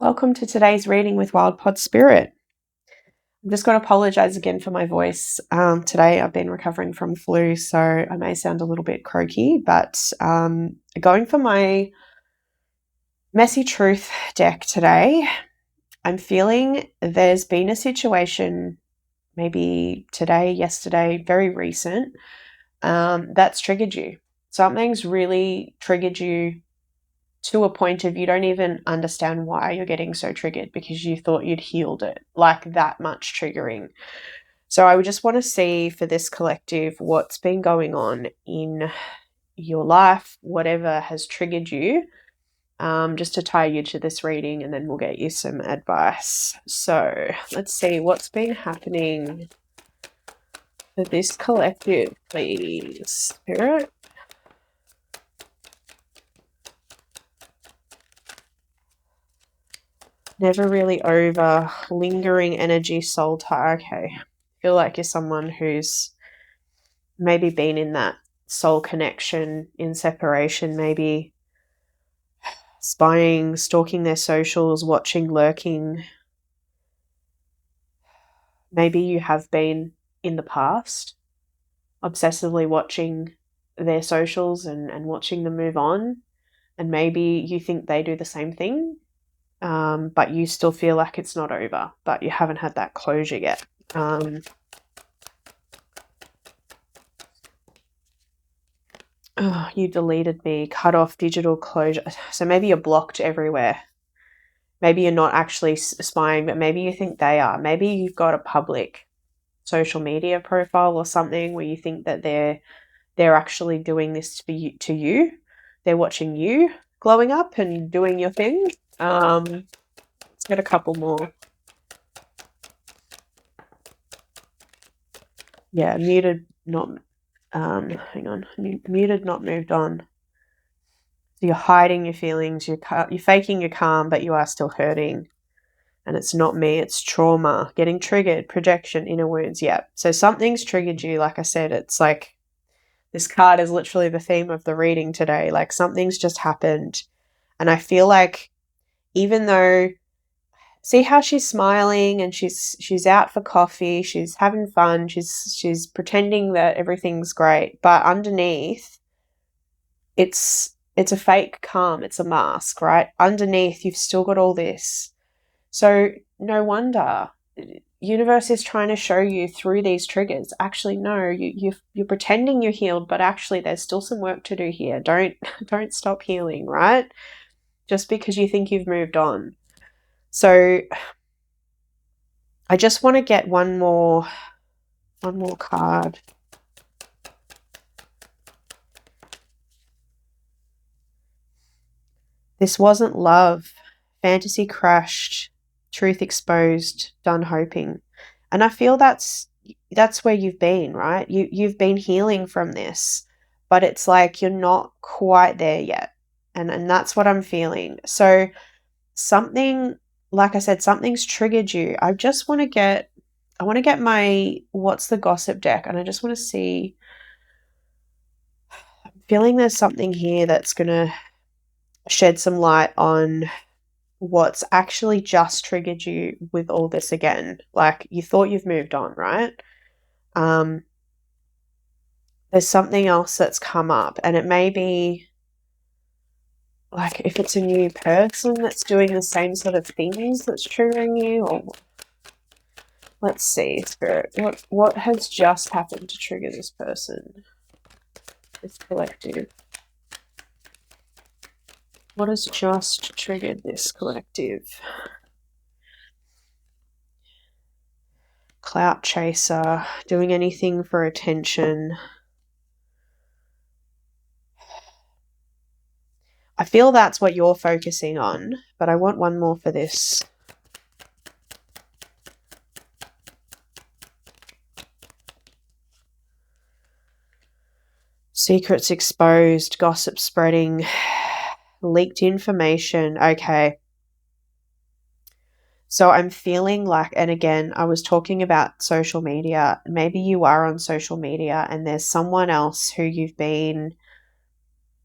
Welcome to today's reading with Wild Pod Spirit. I'm just going to apologize again for my voice. Today I've been recovering from flu, so I may sound a little bit croaky, but going for my Messy Truth deck today, I'm feeling there's been a situation, maybe today, yesterday, very recent, that's triggered you. Something's really triggered you to a point of you don't even understand why you're getting so triggered because you thought you'd healed it, like that much triggering. So I would just want to see for this collective what's been going on in your life, whatever has triggered you, just to tie you to this reading, and then we'll get you some advice. So let's see what's been happening for this collective, please, Spirit. Never really over, lingering energy, soul tie. Okay. I feel like you're someone who's maybe been in that soul connection in separation, maybe spying, stalking their socials, watching, lurking. Maybe you have been in the past, obsessively watching their socials and watching them move on. And maybe you think they do the same thing. But you still feel like it's not over, but you haven't had that closure yet. Oh, you deleted me, cut off digital closure. So maybe you're blocked everywhere. Maybe you're not actually spying, but maybe you think they are. Maybe you've got a public social media profile or something where you think that they're actually doing this to you. They're watching you glowing up and doing your thing. Let's get a couple more. Yeah, muted, not, hang on, muted, not moved on. So you're hiding your feelings, you're faking your calm, but you are still hurting. And it's not me, it's trauma, getting triggered, projection, inner wounds. Yeah. So something's triggered you. Like I said, it's like this card is literally the theme of the reading today. Like something's just happened. And I feel like even though, see how she's smiling and she's out for coffee, she's having fun, she's pretending that everything's great, but underneath it's a fake calm, it's a mask, right? Underneath you've still got all this. So no wonder universe is trying to show you through these triggers, actually no, you're pretending you're healed, but actually there's still some work to do here. Don't stop healing, right? Just because you think you've moved on. So I just want to get one more card. This wasn't love. Fantasy crashed. Truth exposed. Done hoping. And I feel that's where you've been, right? You've been healing from this, but it's like you're not quite there yet. And that's what I'm feeling. So something, like I said, something's triggered you. I want to get my What's the Gossip deck, and I just want to see, I'm feeling there's something here that's going to shed some light on what's actually just triggered you with all this again. Like you thought you've moved on, right? There's something else that's come up, and it may be like if it's a new person that's doing the same sort of things that's triggering you, or let's see, Spirit, what has just happened to trigger this person, this collective? What has just triggered this collective? Clout chaser, doing anything for attention. I feel that's what you're focusing on, but I want one more for this. Secrets exposed, gossip spreading, leaked information. Okay. So I'm feeling like, and again, I was talking about social media. Maybe you are on social media and there's someone else who you've been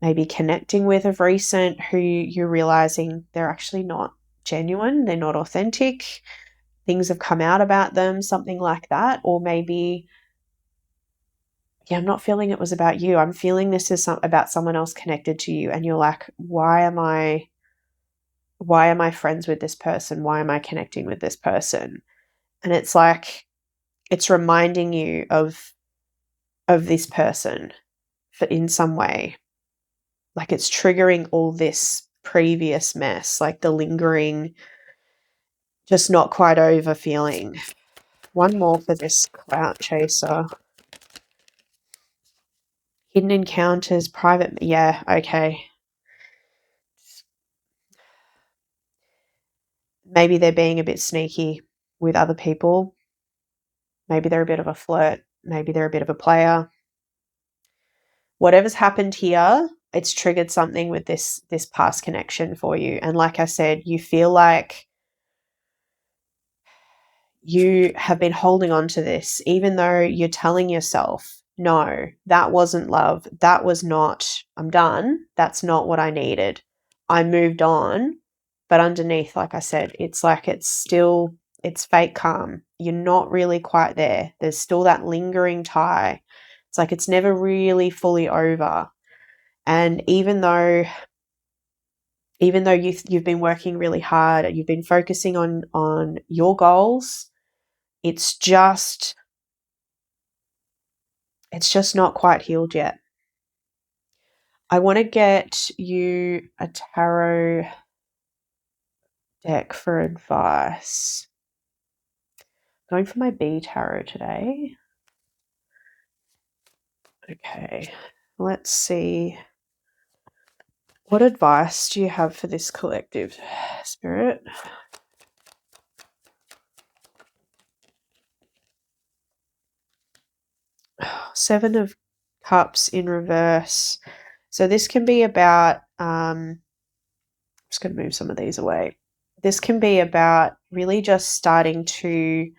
maybe connecting with of recent who you're realizing they're actually not genuine, they're not authentic, things have come out about them, something like that. Or maybe, yeah, I'm not feeling it was about you. I'm feeling this is about someone else connected to you. And you're like, why am I friends with this person? Why am I connecting with this person? And it's like, it's reminding you of this person in some way. Like it's triggering all this previous mess, like the lingering, just not quite over feeling. One more for this clout chaser. Hidden encounters, private, yeah, okay. Maybe they're being a bit sneaky with other people. Maybe they're a bit of a flirt. Maybe they're a bit of a player. Whatever's happened here, it's triggered something with this past connection for you. And like I said, you feel like you have been holding on to this, even though you're telling yourself, no, that wasn't love. That was not, I'm done. That's not what I needed. I moved on. But underneath, like I said, it's like it's fake calm. You're not really quite there. There's still that lingering tie. It's like it's never really fully over. And even though you've been working really hard, you've been focusing on your goals, it's just not quite healed yet. I want to get you a tarot deck for advice. Going for my B tarot today. Okay, let's see. What advice do you have for this collective, Spirit? Seven of Cups in reverse. So this can be about, I'm just going to move some of these away. This can be about really just starting to,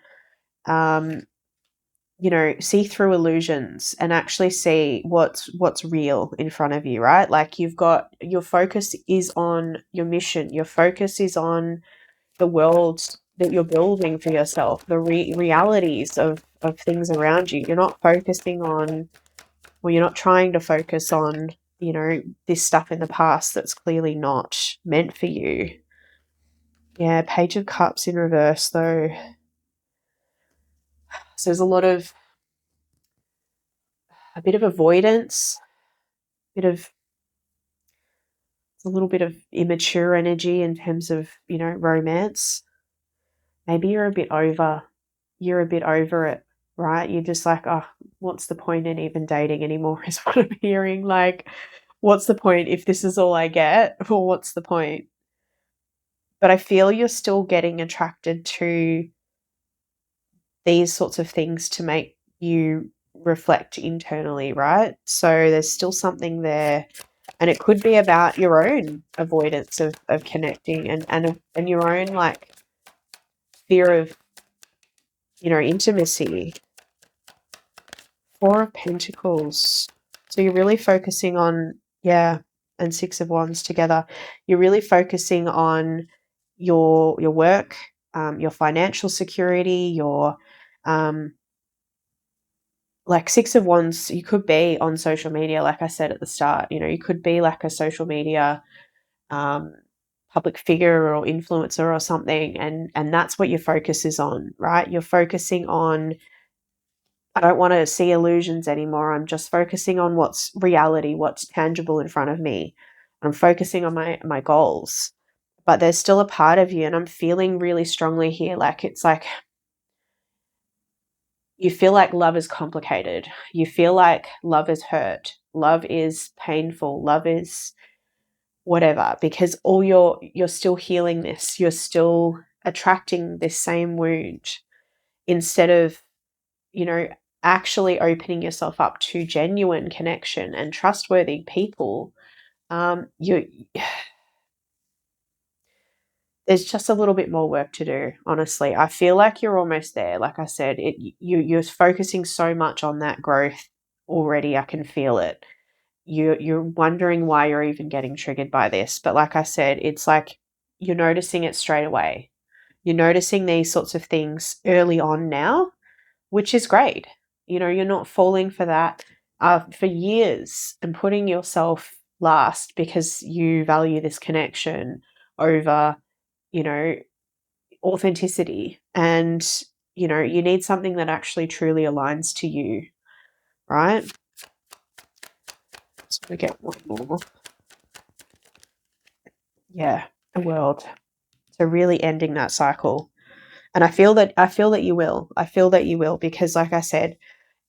see through illusions and actually see what's real in front of you, right? Like you've got, your focus is on your mission. Your focus is on the world that you're building for yourself, the realities of things around you. You're not focusing on, well, you're not trying to focus on, this stuff in the past that's clearly not meant for you. Yeah, Page of Cups in reverse, though. So there's a bit of avoidance, a little bit of immature energy in terms of, romance. Maybe you're a bit over it, right? You're just like, oh, what's the point in even dating anymore is what I'm hearing. Like, what's the point if this is all I get? Well, what's the point? But I feel you're still getting attracted to these sorts of things to make you reflect internally, right? So there's still something there. And it could be about your own avoidance of connecting and your own like fear of, intimacy. Four of Pentacles. So you're really focusing on, and Six of Wands together. You're really focusing on your work, your financial security, your like Six of Wands. You could be on social media, like I said at the start. You could be like a social media public figure or influencer or something, and that's what your focus is on, right? You're focusing on, I don't want to see illusions anymore. I'm just focusing on what's reality, what's tangible in front of me. I'm focusing on my goals. But there's still a part of you, and I'm feeling really strongly here, like it's like you feel like love is complicated. You feel like love is hurt. Love is painful. Love is whatever, because you're still healing this. You're still attracting this same wound instead of, actually opening yourself up to genuine connection and trustworthy people. You There's just a little bit more work to do, honestly. I feel like you're almost there. Like I said, you're focusing so much on that growth already. I can feel it. You're wondering why you're even getting triggered by this. But like I said, it's like you're noticing it straight away. You're noticing these sorts of things early on now, which is great. You're not falling for that for years and putting yourself last because you value this connection over, authenticity. And, you need something that actually truly aligns to you, right? So we get one more. Yeah, a world. So really ending that cycle. And I feel that you will. I feel that you will, because like I said,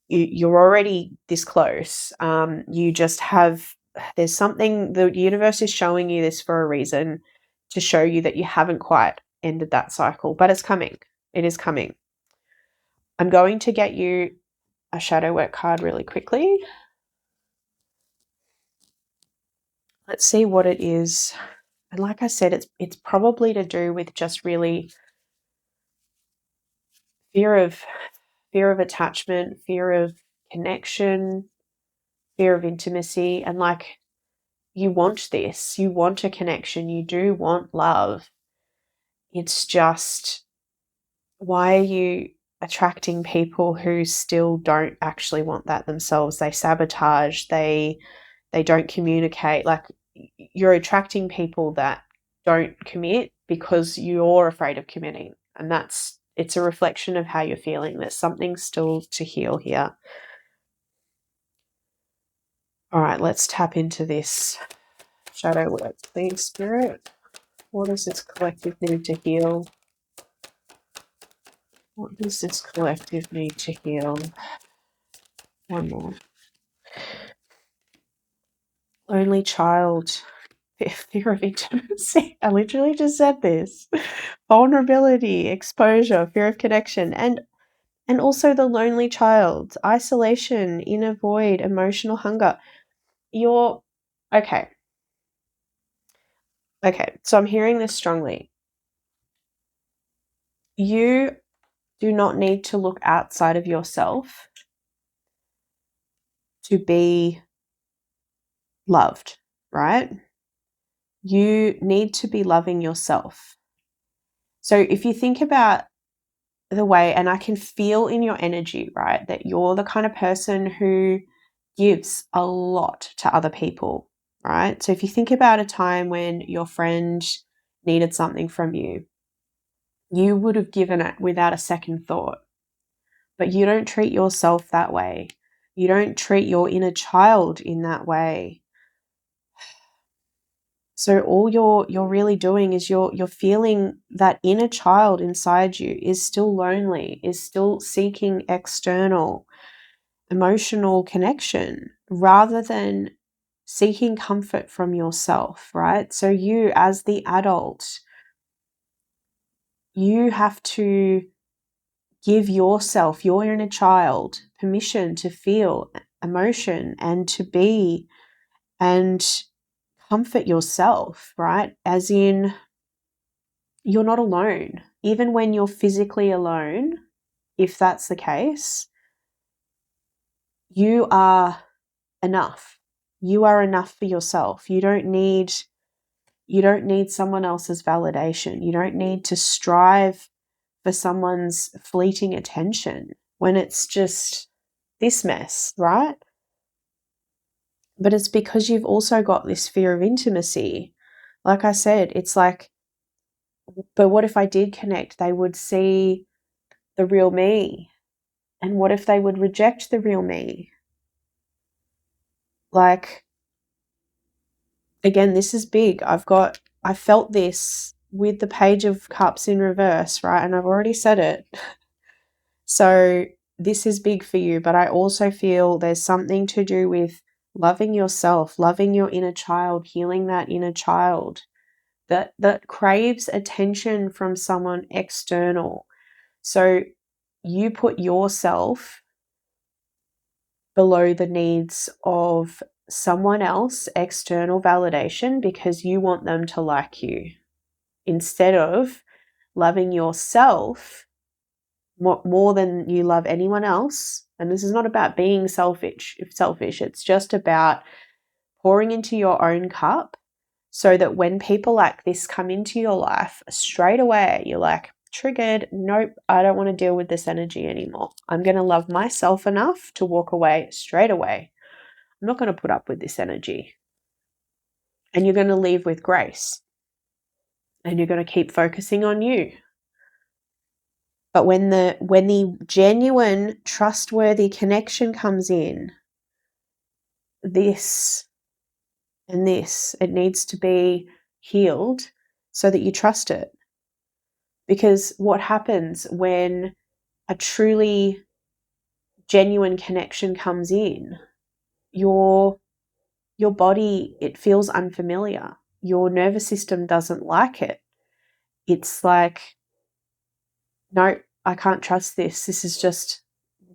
you're already this close. You just have, there's something, the universe is showing you this for a reason, to show you that you haven't quite ended that cycle, but it's coming. It is coming. I'm going to get you a shadow work card really quickly. Let's see what it is. And like I said, it's probably to do with just really fear of attachment, fear of connection, fear of intimacy. And like, you want this, you want a connection, you do want love. It's just, why are you attracting people who still don't actually want that themselves? They sabotage, they don't communicate. Like, you're attracting people that don't commit because you're afraid of committing. And it's a reflection of how you're feeling. There's something still to heal here. All right, let's tap into this shadow work, please, Spirit. What does this collective need to heal? What does this collective need to heal? One more. Lonely child. Fear of intimacy. I literally just said this. Vulnerability, exposure, fear of connection, and also the lonely child. Isolation, inner void, emotional hunger. Okay. Okay, so I'm hearing this strongly. You do not need to look outside of yourself to be loved, right? You need to be loving yourself. So if you think about the way, and I can feel in your energy, right, that you're the kind of person who gives a lot to other people, right? So if you think about a time when your friend needed something from you, you would have given it without a second thought. But you don't treat yourself that way. You don't treat your inner child in that way. So all you're really doing is you're feeling that inner child inside you is still lonely, is still seeking external emotional connection rather than seeking comfort from yourself, right? So you, as the adult, you have to give yourself, your inner child, permission to feel emotion and to be and comfort yourself, right? As in, you're not alone. Even when you're physically alone, if that's the case, you are enough. You are enough for yourself. You don't need someone else's validation. You don't need to strive for someone's fleeting attention when it's just this mess, right? But it's because you've also got this fear of intimacy. Like I said, it's like, but what if I did connect? They would see the real me. And what if they would reject the real me? Like, again, this is big. I felt this with the Page of Cups in reverse, right? And I've already said it. So this is big for you, but I also feel there's something to do with loving yourself, loving your inner child, healing that inner child that craves attention from someone external. So you put yourself below the needs of someone else, external validation, because you want them to like you, instead of loving yourself more than you love anyone else. And this is not about being selfish. It's just about pouring into your own cup so that when people like this come into your life, straight away you're like, triggered, nope, I don't want to deal with this energy anymore. I'm going to love myself enough to walk away straight away. I'm not going to put up with this energy. And you're going to leave with grace. And you're going to keep focusing on you. But when the genuine, trustworthy connection comes in, this and this, it needs to be healed so that you trust it. Because what happens when a truly genuine connection comes in, your body, it feels unfamiliar. Your nervous system doesn't like it. It's like, no, I can't trust this. This is just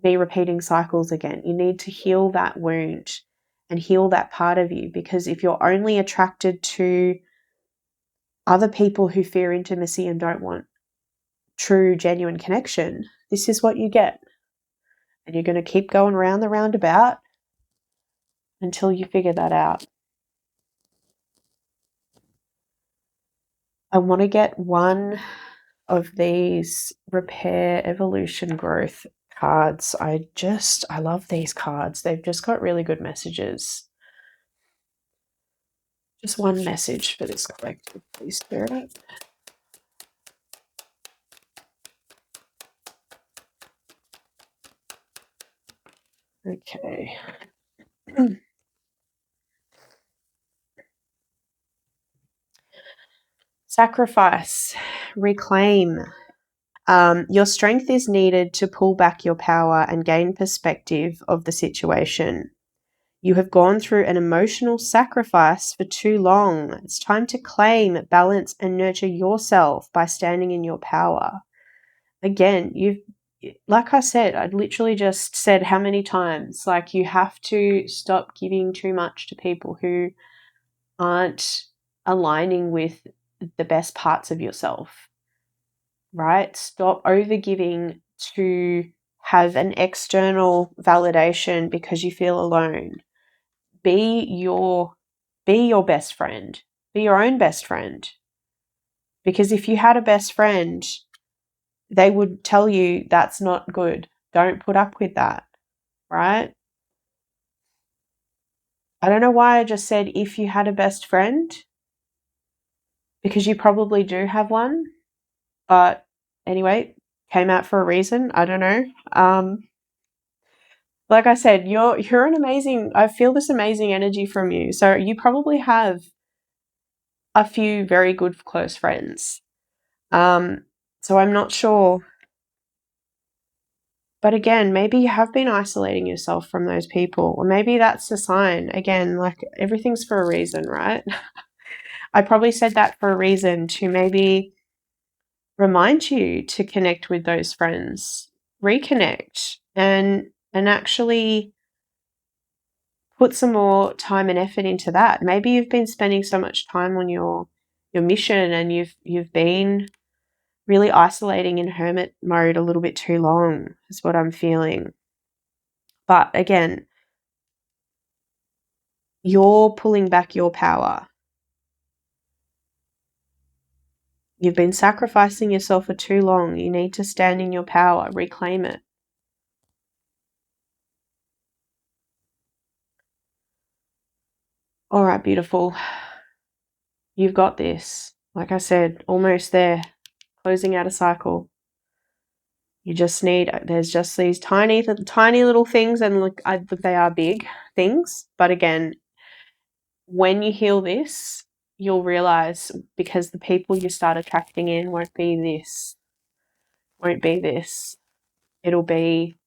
me repeating cycles again. You need to heal that wound and heal that part of you, because if you're only attracted to other people who fear intimacy and don't want true, genuine connection, this is what you get. And you're going to keep going round the roundabout until you figure that out. I want to get one of these Repair, Evolution, Growth cards. I love these cards. They've just got really good messages. Just one message for this collective, please, Spirit. Okay. Sacrifice, reclaim. Your strength is needed to pull back your power and gain perspective of the situation. You have gone through an emotional sacrifice for too long. It's time to claim, balance, and nurture yourself by standing in your power. Again, like I said, I'd literally just said how many times, like, you have to stop giving too much to people who aren't aligning with the best parts of yourself, right? Stop overgiving to have an external validation because you feel alone. Be your best friend. Be your own best friend. Because if you had a best friend, they would tell you that's not good. Don't put up with that, right? I don't know why I just said if you had a best friend, because you probably do have one. But anyway, came out for a reason. I don't know. Like I said, you're an amazing, I feel this amazing energy from you. So you probably have a few very good close friends. So I'm not sure. But again, maybe you have been isolating yourself from those people, or maybe that's a sign. Again, like, everything's for a reason, right? I probably said that for a reason, to maybe remind you to connect with those friends, reconnect, and actually put some more time and effort into that. Maybe you've been spending so much time on your mission, and you've been really isolating in hermit mode a little bit too long, is what I'm feeling. But again, you're pulling back your power. You've been sacrificing yourself for too long. You need to stand in your power, reclaim it. All right, beautiful. You've got this. Like I said, almost there. Closing out a cycle. You just need, there's just these tiny little things, and look, they are big things. But again, when you heal this, you'll realize, because the people you start attracting in won't be this. It'll be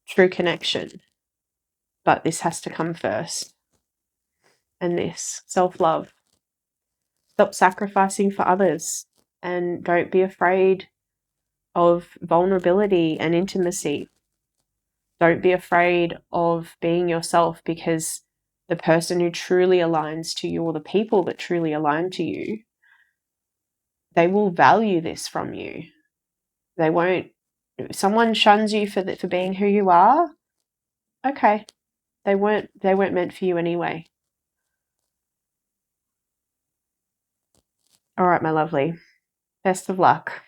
true connection. But this has to come first. And this, self-love. Stop sacrificing for others, and don't be afraid of vulnerability and intimacy. Don't be afraid of being yourself, because the person who truly aligns to you, or the people that truly align to you, they will value this from you. They won't. If someone shuns you for being who you are, okay, they weren't meant for you anyway. All right, my lovely. Best of luck.